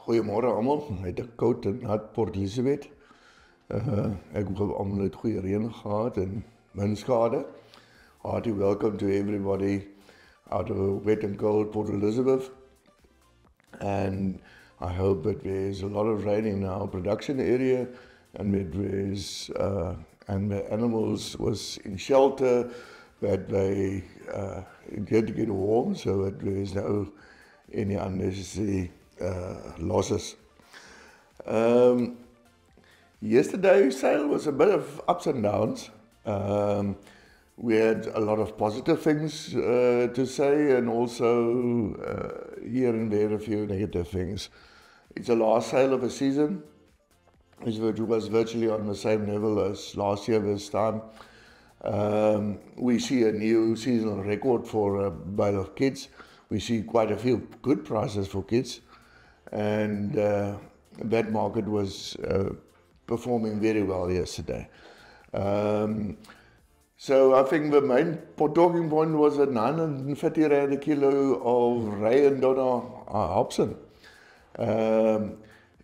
Goeiemôre almal. Het 'n koud en nat Port Elizabeth. Ek hoop almal het goeie reën gehad en min skade. Hearty welcome to everybody out of wet and cold Port Elizabeth. And I hope that there's a lot of rain in our production area and that there's and the animals was in shelter, that they get to get warm so that there's no any unnecessary losses. Yesterday's sale was a bit of ups and downs. We had a lot of positive things to say, and also here and there a few negative things. It's the last sale of a season. It was virtually on the same level as last year this time. We see a new seasonal record for a bale of kids. We see quite a few good prices for kids, and that market was performing very well yesterday. So I think the main talking point was at 950 rand a kilo of Ray and Donna Hobson.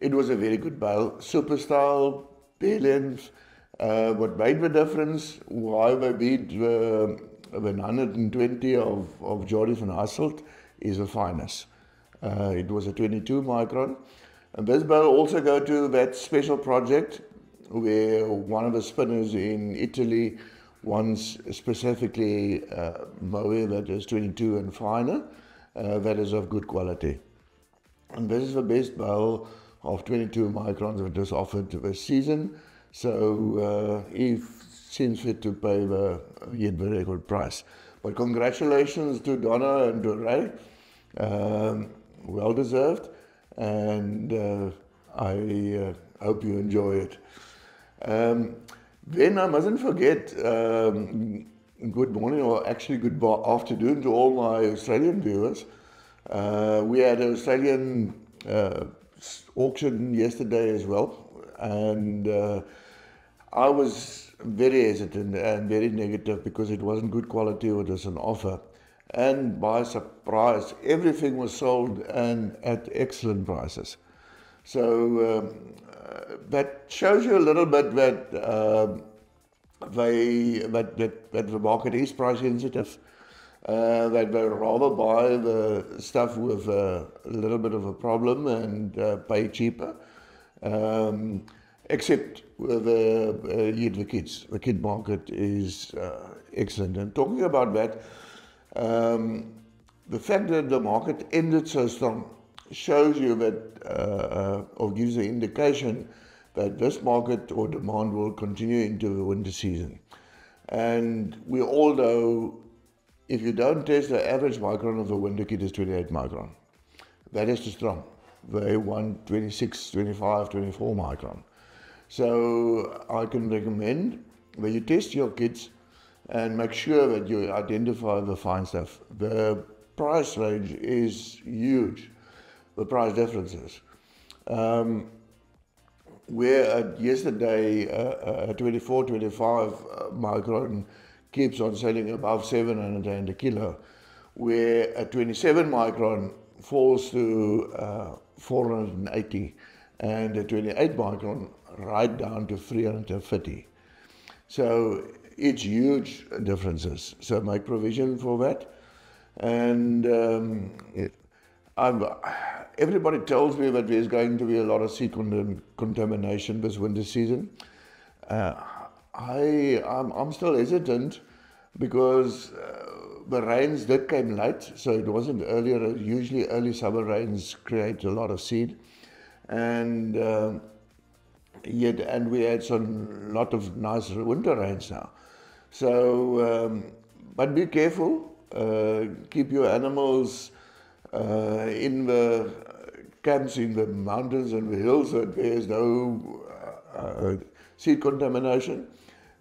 It was a very good bale, super style, bare length. What made the difference, why they beat the 120 of Jordy van Hasselt, is the fineness. It was a 22 micron. And this bale also go to that special project where one of the spinners in Italy wants specifically mohair that is 22 and finer, that is of good quality. And this is the best bale of 22 microns that is offered this season. So he seems fit to pay the very good price. But congratulations to Donna and to Ray. Well deserved. And I hope you enjoy it. Then I mustn't forget, good morning, or actually good afternoon to all my Australian viewers. We had an Australian auction yesterday as well, and I was very hesitant and very negative because it wasn't good quality or just an offer. And by surprise, everything was sold and at excellent prices. So that shows you a little bit that that the market is price sensitive. That they rather buy the stuff with a little bit of a problem and pay cheaper. Except with the kids. The kid market is excellent. And talking about that, the fact that the market ended so strong shows you that, or gives the indication that this market or demand will continue into the winter season. And we all know, if you don't test the average micron of a winter kit is 28 micron. That is too strong. They want 26, 25, 24 micron. So I can recommend that you test your kits and make sure that you identify the fine stuff. The price range is huge, the price differences. Where yesterday 24, 25 micron keeps on selling above 700 rand a kilo, where a 27 micron falls to 480, and a 28 micron right down to 350. So it's huge differences. So make provision for that. And everybody tells me that there's going to be a lot of seed contamination this winter season. I'm still hesitant because the rains did come late, so it wasn't earlier. Usually early summer rains create a lot of seed, and we had some lot of nice winter rains now. So, but be careful. Keep your animals in the camps in the mountains and the hills, so there's no seed contamination.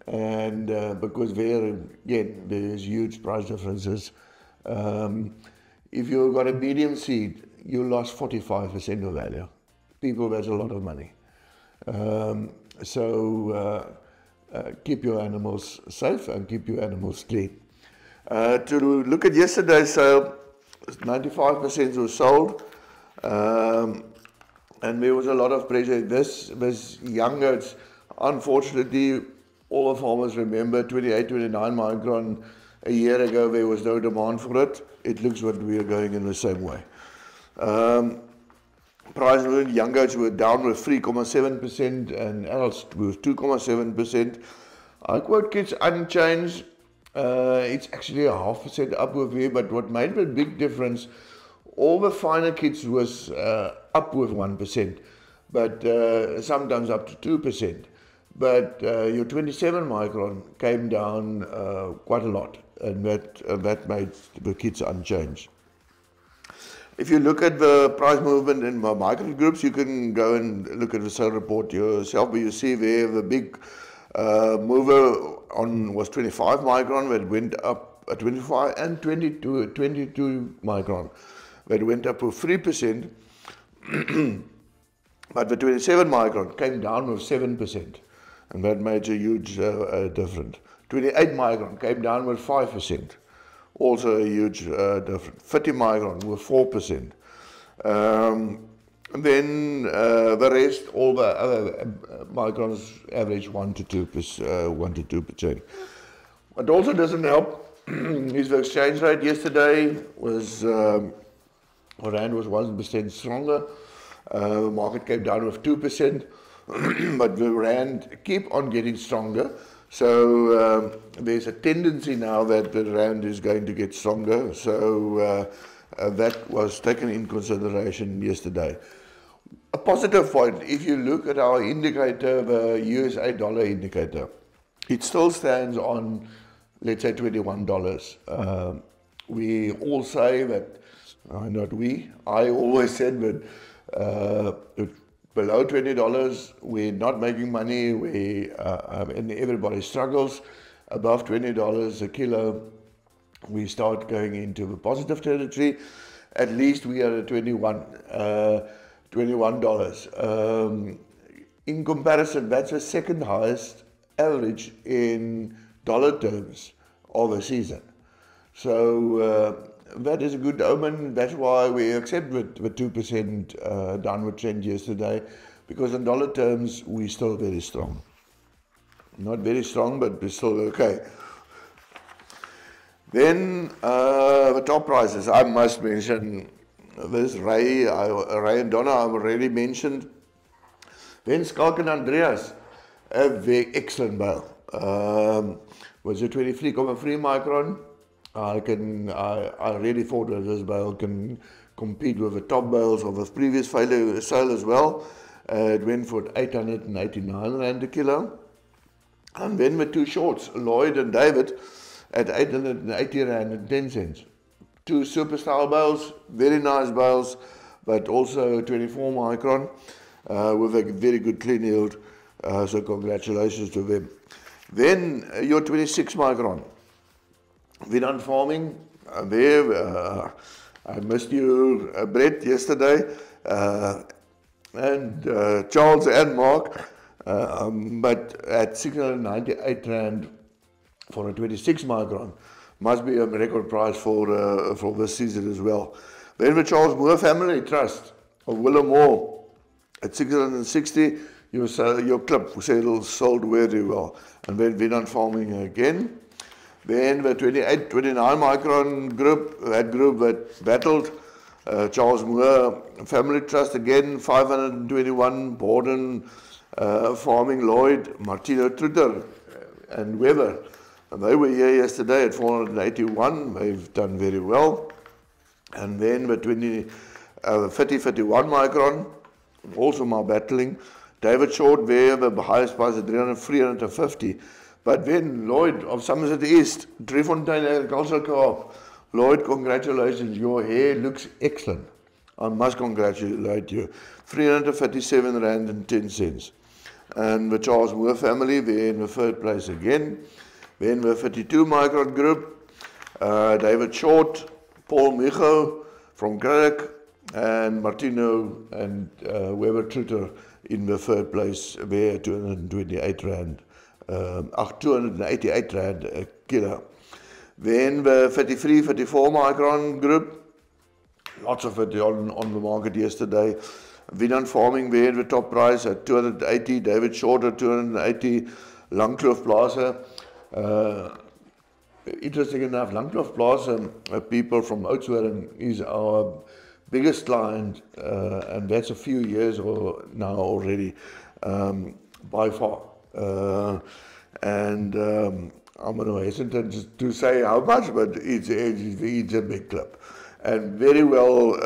And because there, again, there's huge price differences. If you've got a medium seed, you lost 45% of value. People, that's a lot of money. So keep your animals safe and keep your animals clean. To look at yesterday's sale, 95% was sold. and there was a lot of pressure. This young goats, unfortunately, all the farmers remember 28, 29 micron a year ago. There was no demand for it. It looks like we are going in the same way. Price of young goats were down with 3.7% and adults with 2.7%. I quote kids unchanged. It's actually 0.5% up with here, but what made a big difference, all the finer kids was up with 1%, but sometimes up to 2%. But your 27 micron came down quite a lot, and that made the kids unchanged. If you look at the price movement in my market groups, you can go and look at the sale report yourself, but you see there the big mover on was 25 micron, that went up 25, and 22 micron, that went up with 3%, but the 27 micron came down with 7%, and that made a huge difference. 28 micron came down with 5%. Also a huge difference. 50 micron with 4%. And then the rest, all the other microns average 1 to 2%. What also doesn't help is the exchange rate. Yesterday was rand was 1% stronger. The market came down with 2%, but the rand keep on getting stronger. So there's a tendency now that the rand is going to get stronger. So that was taken in consideration yesterday. A positive point, if you look at our indicator, the USA dollar indicator, it still stands on, let's say, $21. We all say that, not we, I always said that below $20, we're not making money. And everybody struggles. Above $20 a kilo, we start going into the positive territory. At least we are at $21. In comparison, that's the second highest average in dollar terms of a season. So that is a good omen. That's why we accept the 2% downward trend yesterday, because in dollar terms, we're still very strong. Not very strong, but we're still okay. Then the top prices, I must mention this Ray and Donna I've already mentioned. Then Skalk and Andreas, a very excellent bale. Was a 23.3 micron. I really thought that this bale can compete with the top bales of the previous sale as well. It went for 889 rand a kilo. And then the two shorts, Lloyd and David, at 880 rand and 10 cents. Two super style bales, very nice bales, but also 24 micron with a very good clean yield. So congratulations to them. Then your 26 micron. Winan Farming, there, I missed you, Brett, yesterday, and Charles and Mark, but at 698 rand for a 26 micron, must be a record price for this season as well. Then the Charles Moore Family Trust of Willowmore at 660, your clip sold very well. And then Winan Farming again. Then the 28, 29 micron group, that group that battled, Charles Moore Family Trust again, 521, Borden Farming, Lloyd, Martino Trutter, and Weber. And they were here yesterday at 481, they've done very well. And then the 30, 31 micron, also my battling. David Short there, the highest price at 350. But then Lloyd of Somerset East, Driefontein Agricultural Co-op. Lloyd, congratulations, your hair looks excellent. I must congratulate you. 337 rand and 10 cents. And the Charles Moore Family, they're in the third place again. Then the 52 micron group, David Short, Paul Micho from Craddock, and Martino and Weber Trutter in the third place, there 228 rand. 288 rand a kilo. Then the 33, 34 micron group, lots of it on the market yesterday. Winan Farming weer the top price at 280, David Short at 280, Langkloof Plaza. Interesting enough, Langkloof Plaza, people from Oudtshoorn is our biggest client, and that's a few years now already, by far. I'm hesitant to say how much, but it's a big club. And very well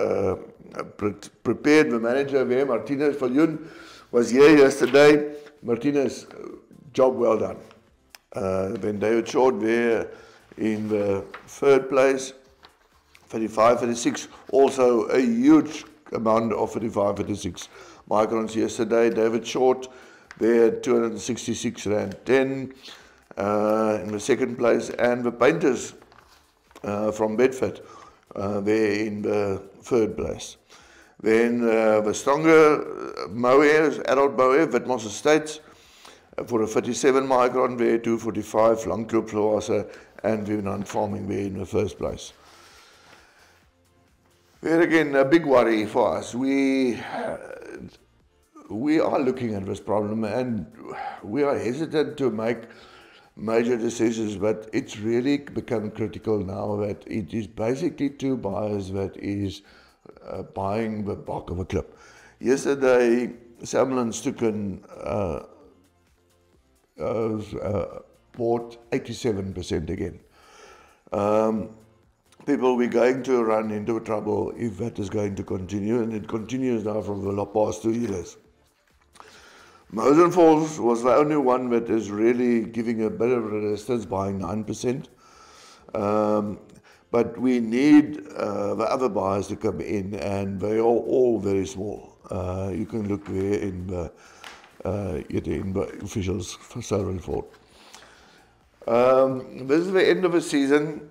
prepared. The manager there, Martinez Viljoen, was here yesterday. Martinez, job well done. Then David Short there in the third place, 35, 36, also a huge amount of 35, 36 microns yesterday. David Short there, 266 Rand 10 in the second place, and the Painters from Bedford there in the third place. Then the stronger mohair, adult mohair, Witmos Estates, for a 37 micron there, 245, Langkloof Plaza, and Winan Farming there in the first place. There again, a big worry for us. We are looking at this problem, and we are hesitant to make major decisions, but it's really become critical now that it is basically two buyers that is buying the bulk of a club. Yesterday, Samuel Stucken bought 87% again. People, we're going to run into trouble if that is going to continue, and it continues now from the past 2 years. Mosen Falls was the only one that is really giving a bit of resistance, buying 9%. But we need the other buyers to come in, and they are all very small. You can look there in the officials for Southern Fort. This is the end of the season.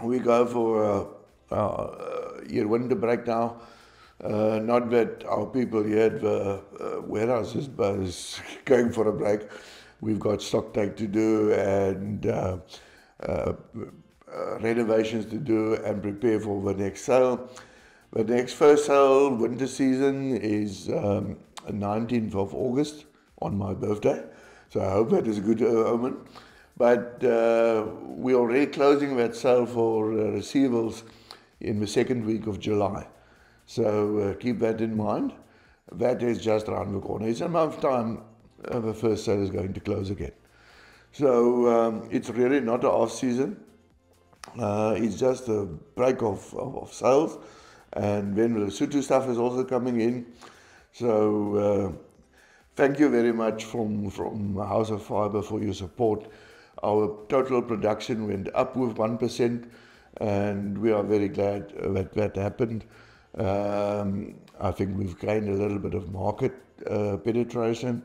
We go for a year winter break now. Not that our people here at the warehouses is going for a break. We've got stock take to do and renovations to do and prepare for the next sale. The next first sale, winter season, is 19th of August on my birthday. So I hope that is a good omen. But we're already closing that sale for receivables in the second week of July. So keep that in mind. That is just around the corner. It's a month's time, the first sale is going to close again. So it's really not an off-season. It's just a break of sales. And then the Lesotho stuff is also coming in. So thank you very much from House of Fibre for your support. Our total production went up with 1%, and we are very glad that that happened. I think we've gained a little bit of market penetration.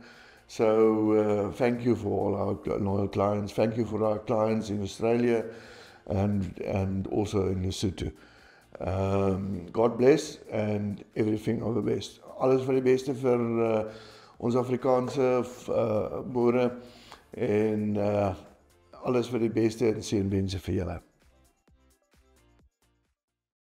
So thank you for all our loyal clients. Thank you for our clients in Australia and also in Lesotho. God bless and everything of the best. Alles van die beste vir ons Afrikaanse boere en alles van die beste en seënwense vir julle.